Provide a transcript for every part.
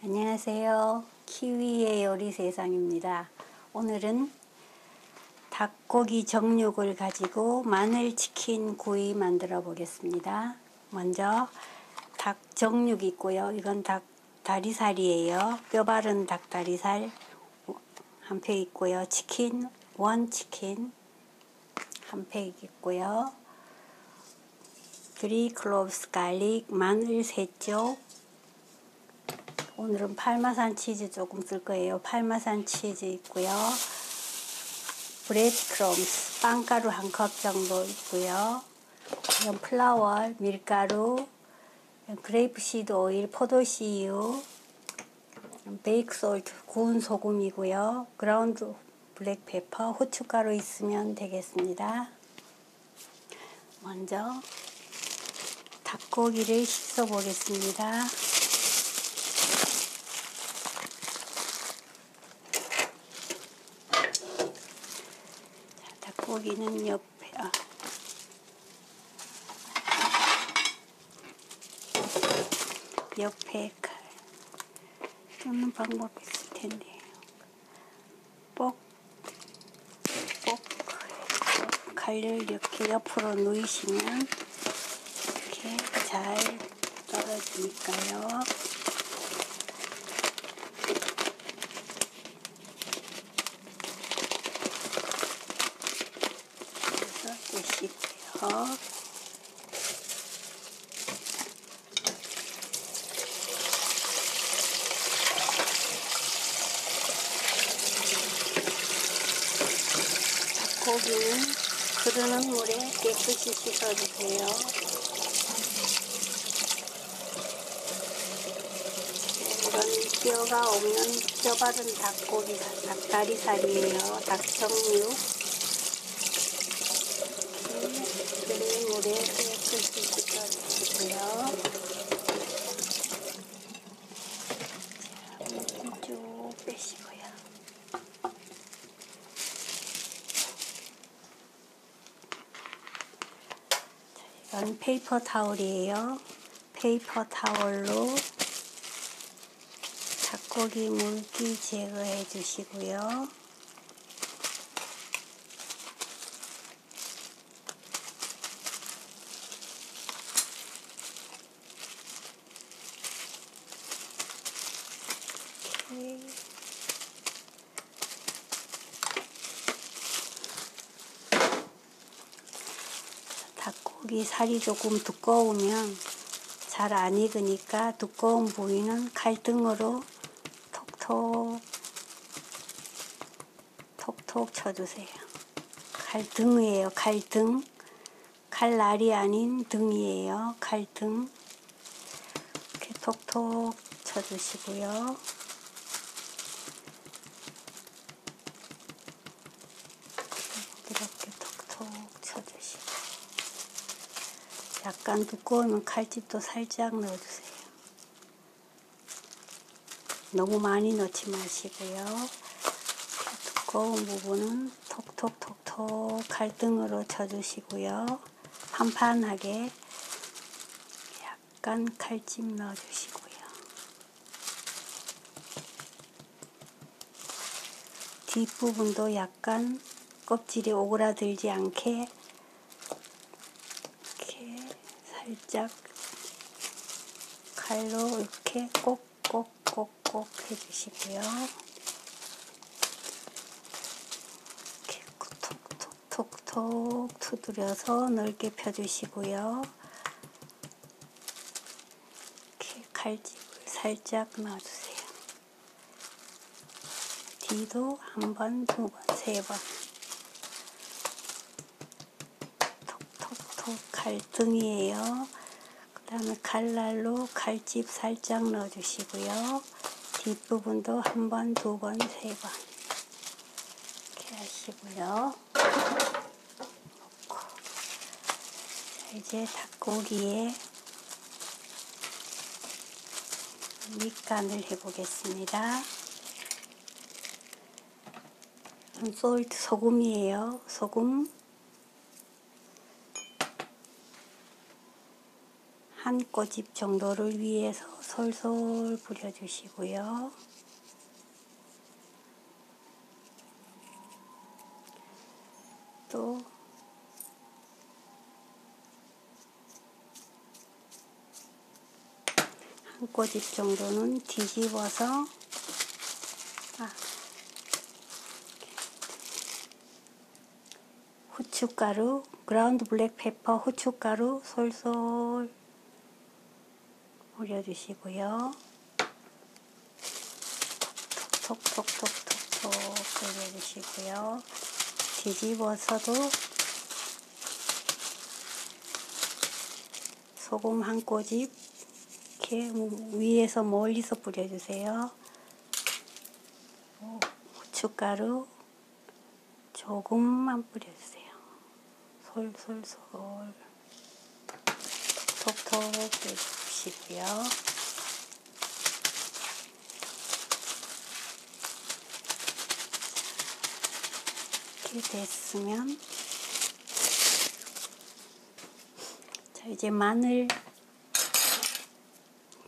안녕하세요. 키위의 요리 세상입니다. 오늘은 닭고기 정육을 가지고 마늘 치킨 구이 만들어 보겠습니다. 먼저 닭 정육 있고요. 이건 닭 다리살이에요. 뼈 바른 닭 다리살 한 팩 있고요. 치킨, 원치킨 한 팩 있고요. 3 cloves garlic, 마늘 3쪽. 오늘은 파마산 치즈 조금 쓸 거예요. 파마산 치즈 있고요. 브레드 크럼스, 빵가루 1컵 정도 있고요. 이건 플라워, 밀가루, 그레이프시드 오일, 포도씨유, 베이크 솔트, 구운 소금이고요. 그라운드 블랙 페퍼, 후춧가루 있으면 되겠습니다. 먼저 닭고기를 씻어 보겠습니다. 닭고기는 옆에 뜯는 방법이 있을 텐데 칼을 이렇게 옆으로 누이시면 이렇게 잘 떨어지니까요. 그래서 씻고요. 고기는 흐르는 물에 깨끗이 씻어주세요. 이건 뼈가 없는 뼈 바른 닭고기, 닭다리살이에요. 닭정육. 흐르는 물에 깨끗이 씻어주시고요. 자, 쭉 빼시고요. 이건 페이퍼 타올이에요. 페이퍼 타올로 닭고기 물기 제거해 주시고요. 닭고기 살이 조금 두꺼우면 잘 안 익으니까 두꺼운 부위는 칼등으로 톡톡 쳐주세요. 칼등이에요. 칼등. 칼날이 아닌 등이에요. 칼등. 이렇게 톡톡 쳐주시고요. 이렇게 톡톡 쳐주시고, 약간 두꺼우면 칼집도 살짝 넣어주세요. 너무 많이 넣지 마시고요. 두꺼운 부분은 톡톡톡톡 칼등으로 쳐주시고요. 판판하게 약간 칼집 넣어주시고요. 뒷부분도 약간 껍질이 오그라들지 않게 이렇게 살짝 칼로 이렇게 꼭꼭꼭꼭 해주시고요. 이렇게 톡톡톡톡 두드려서 넓게 펴주시고요. 이렇게 칼집을 살짝 넣어주세요. 뒤도 한 번, 두 번, 세 번. 톡톡톡 칼등이에요. 그 다음에 칼날로 칼집 살짝 넣어주시고요. 뒷부분도 한 번, 두 번, 세 번. 이렇게 하시고요. 놓고. 자, 이제 닭고기에 밑간을 해보겠습니다. 솔트 소금이에요. 소금 한 꼬집 정도를 위에서 솔솔 뿌려주시고요. 또 한 꼬집 정도는 뒤집어서 후춧가루, 그라운드 블랙 페퍼 후춧가루 솔솔 올려주시고요. 톡톡톡톡톡 올려주시고요. 뒤집어서도 소금 한 꼬집 이렇게 위에서 멀리서 뿌려주세요. 후춧가루 조금만 뿌려주세요. 솔솔솔 톡톡톡 뿌려주시고요. 이렇게 됐으면 자, 이제 마늘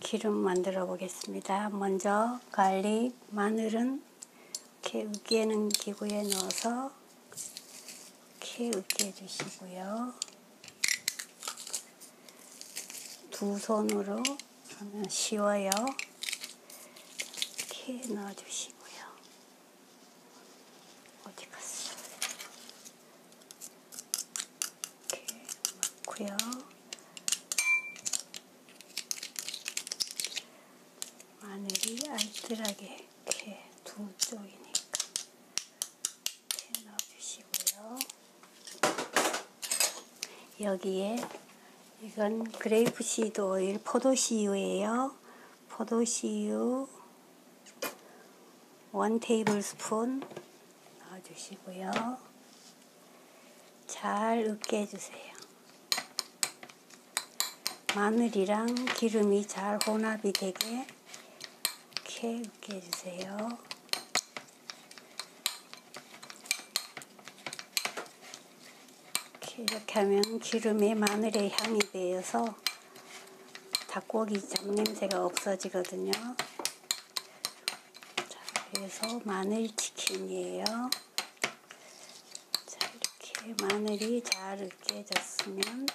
기름 만들어 보겠습니다. 먼저 갈릭, 마늘은 이렇게 으깨는 기구에 넣어서 이렇게 으깨 주시고요. 두 손으로 하면 쉬워요. 이렇게 넣어 주시고요. 어디 갔어? 이렇게 넣고요. 마늘이 알뜰하게 이렇게 두 쪽이니까 이렇게 넣어주시고요. 여기에 이건 그레이프시드 오일, 포도씨유예요. 포도씨유 1테이블스푼 넣어주시고요. 잘 으깨주세요. 마늘이랑 기름이 잘 혼합이 되게 이렇게 으깨주세요. 이렇게 하면 기름에 마늘의 향이 배어서 닭고기 잡냄새가 없어지거든요. 자, 그래서 마늘 치킨이에요. 자, 이렇게 마늘이 잘 으깨졌으면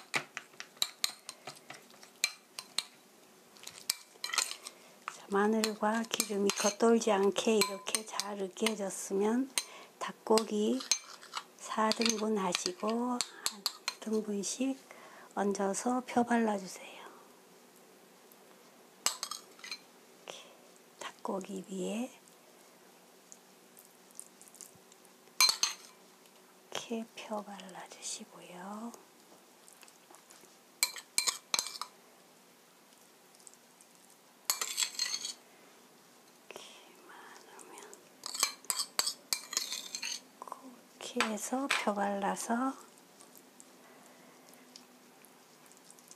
마늘과 기름이 겉돌지 않게 이렇게 잘 으깨졌으면 닭고기 4등분 하시고 한 등분씩 얹어서 펴 발라주세요. 이렇게 닭고기 위에 이렇게 펴 발라주시고요. 이렇게 해서 펴 발라서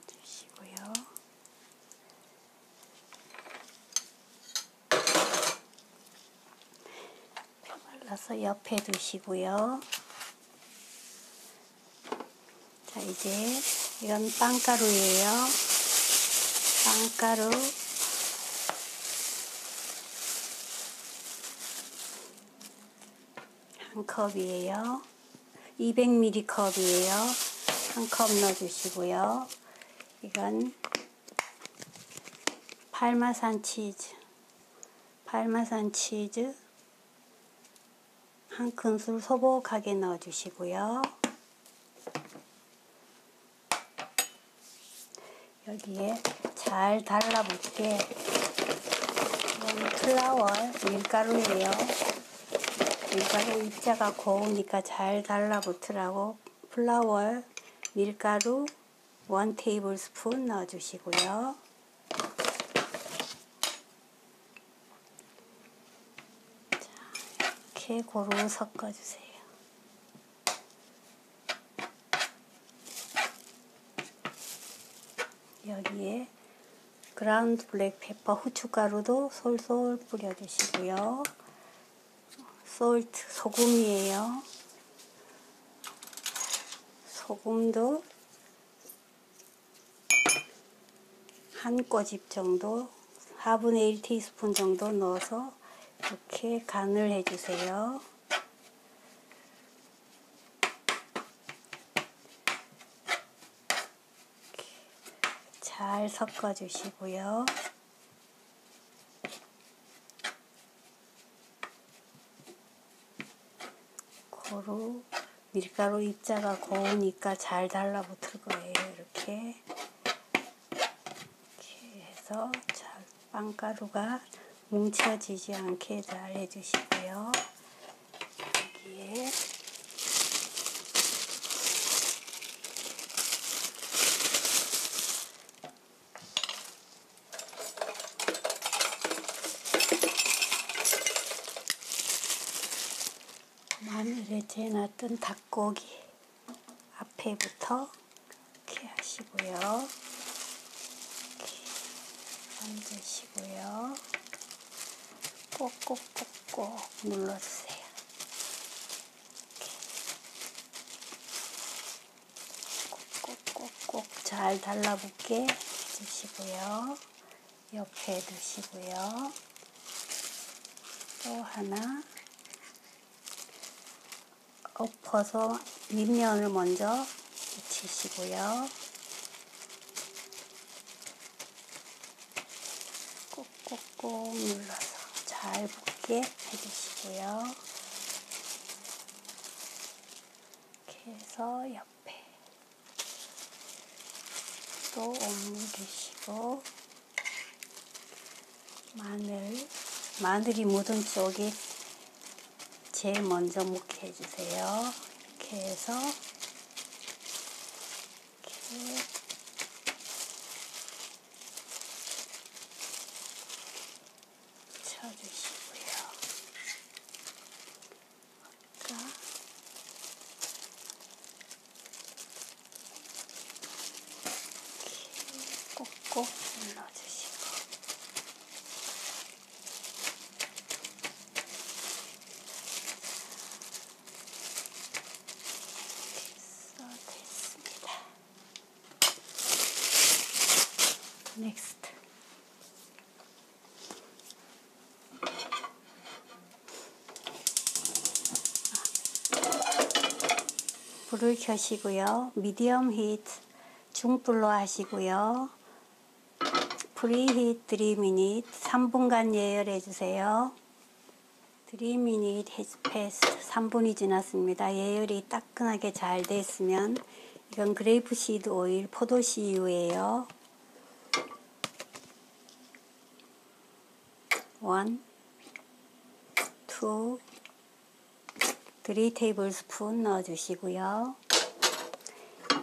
주시고요. 펴 발라서 옆에 두시고요. 자, 이제 이건 빵가루예요. 빵가루 한 컵이에요. 200ml 컵이에요. 한 컵 넣어주시고요. 이건 파마산 치즈 한 큰술 소복하게 넣어주시고요. 여기에 잘 달라붙게 이건 플라워 밀가루예요. 밀가루 입자가 고우니까 잘 달라붙으라고 플라워 밀가루 1테이블스푼 넣어주시고요. 자, 이렇게 고루 섞어주세요. 여기에 그라운드 블랙 페퍼 후춧가루도 솔솔 뿌려주시고요. 솔트 소금이에요. 소금도 한 꼬집 정도, 4분의 1 티스푼 정도 넣어서 이렇게 간을 해주세요. 잘 섞어주시고요. 고루 밀가루 입자가 고우니까 잘 달라붙을 거예요. 이렇게 해서 잘 빵가루가 뭉쳐지지 않게 잘 해주시고요. 여기에 마늘에 재놨던 닭고기 앞에부터 이렇게 하시고요. 이렇게 얹으시고요. 꼭꼭꼭꼭 눌러주세요. 꼭꼭꼭꼭 잘 달라붙게 해주시고요. 옆에 두시고요. 또 하나 엎어서 밑면을 먼저 붙이시고요. 꼭꼭꼭 눌러서 잘 붙게 해주시고요. 이렇게 해서 옆에 또 오므리시고 마늘이 묻은 쪽에 제일 먼저 묻게 해주세요. 이렇게 해서 이렇게 쳐주시고요. 아까 이렇게 꼭꼭 눌러주시고 넥스트. 불을 켜시고요. 미디엄 히트 중불로 하시고요. 프리히트 3미닛 3분간 예열해 주세요. 3미닛 has passed 3분이 지났습니다. 예열이 따끈하게 잘 됐으면 이건 그레이프시드 오일 포도씨유예요. 1, 2, 3 테이블스푼 넣어주시고요.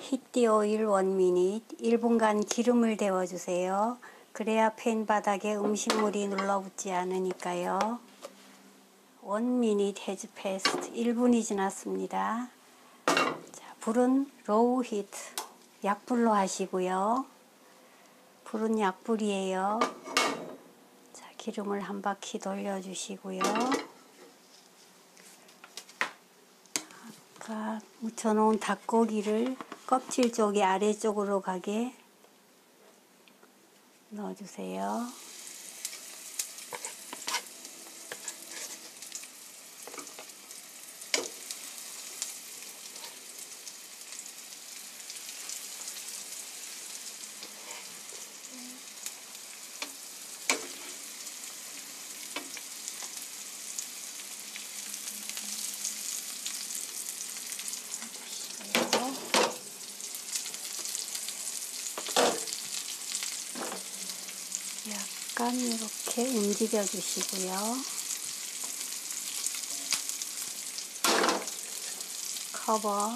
히트 오일 1미닛 1분간 기름을 데워주세요. 그래야 팬 바닥에 음식물이 눌러붙지 않으니까요. 1미닛 has passed 1분이 지났습니다. 자, 불은 로우 히트 약불로 하시고요. 불은 약불이에요. 자, 기름을 한 바퀴 돌려주시고요. 아까 묻혀놓은 닭고기를 껍질 쪽이 아래쪽으로 가게 넣어주세요. 약간 이렇게 움직여 주시고요. 커버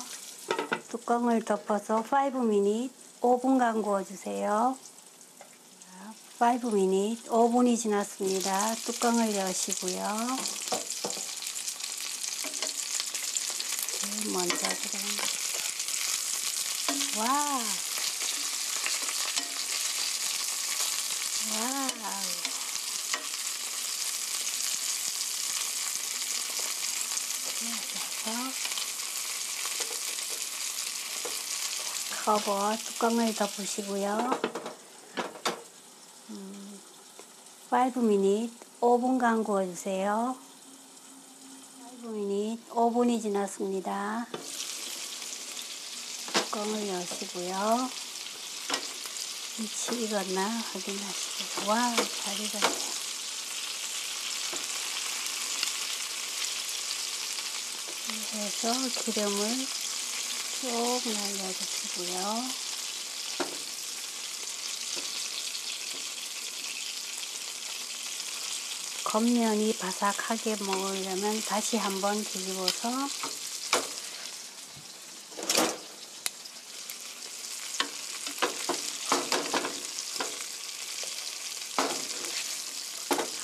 뚜껑을 덮어서 5미닛 5분간 구워주세요. 5미닛 5분이 지났습니다. 뚜껑을 여시고요. 먼저 들어간 와우. 와우. 커버 뚜껑을 덮으시고요. 5분 5분간 구워주세요. 5분 5분이 지났습니다. 뚜껑을 여시고요. 밑이 익었나 확인하시고. 와, 잘 익었네. 해서 기름을 쭉 날려주시고요. 겉면이 바삭하게 먹으려면 다시 한번 뒤집어서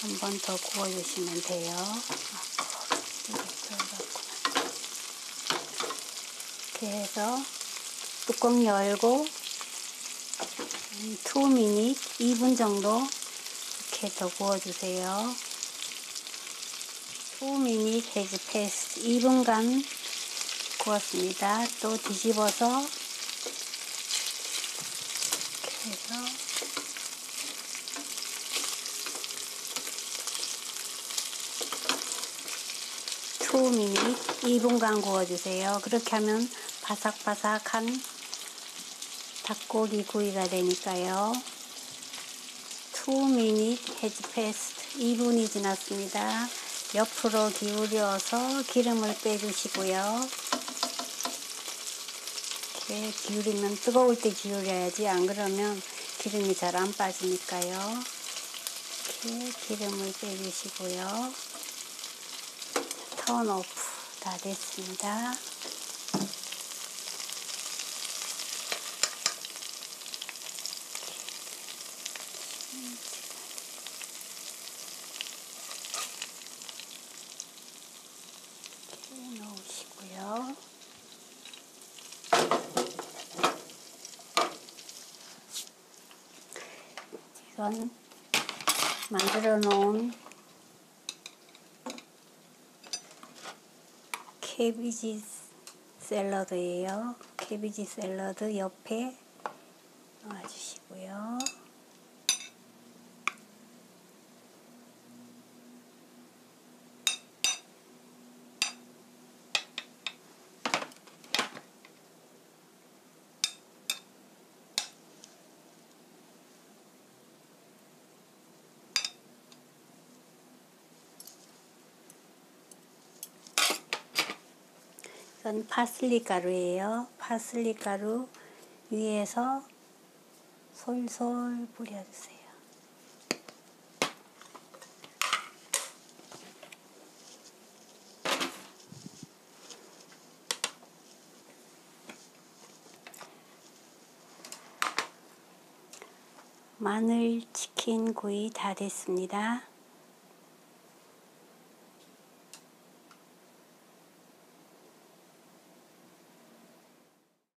한 번 더 구워주시면 돼요. 이렇게 해서 뚜껑 열고 2분 2분 정도 이렇게 더 구워주세요. 2분 has passed. 2분간 구웠습니다. 또 뒤집어서 이렇게 해서 투미닛 2분간 구워주세요. 그렇게 하면 바삭바삭한 닭고기 구이가 되니까요. 2분 has passed. 2분이 지났습니다. 옆으로 기울여서 기름을 빼주시고요. 이렇게 기울이면 뜨거울 때 기울여야지, 안 그러면 기름이 잘 안 빠지니까요. 이렇게 기름을 빼주시고요. 턴 오프 다 됐습니다. 이렇게 넣으시고요. 이건 만들어 놓은 캐비지 샐러드예요. 캐비지 샐러드 옆에 넣어주시고요. 이건 파슬리 가루예요. 파슬리 가루 위에서 솔솔 뿌려주세요. 마늘 치킨 구이 다 됐습니다.